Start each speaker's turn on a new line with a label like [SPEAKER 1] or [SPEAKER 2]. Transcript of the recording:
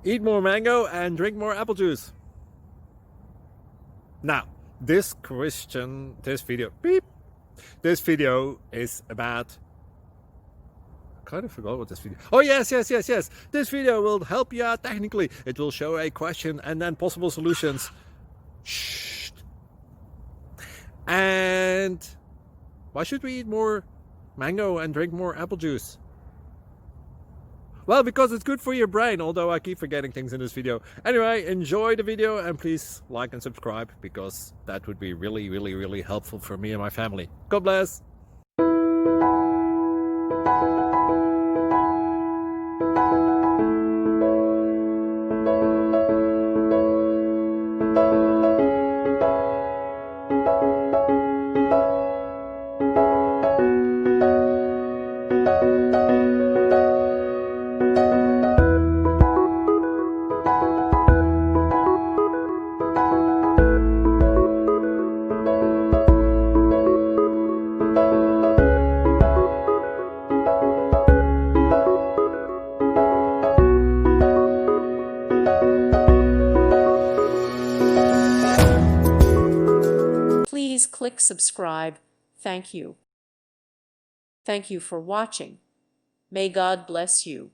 [SPEAKER 1] Eat more mango and drink more apple juice. Now, this video is about, I kind of forgot what this video. Oh yes. This video will help you out technically. It will show a question and then possible solutions. Shh. And why should we eat more mango and drink more apple juice? Well, because it's good for your brain, although I keep forgetting things in this video. Anyway, enjoy the video and please like and subscribe, because that would be really helpful for me and my family. God bless!
[SPEAKER 2] Please click subscribe. Thank you. Thank you for watching. May God bless you.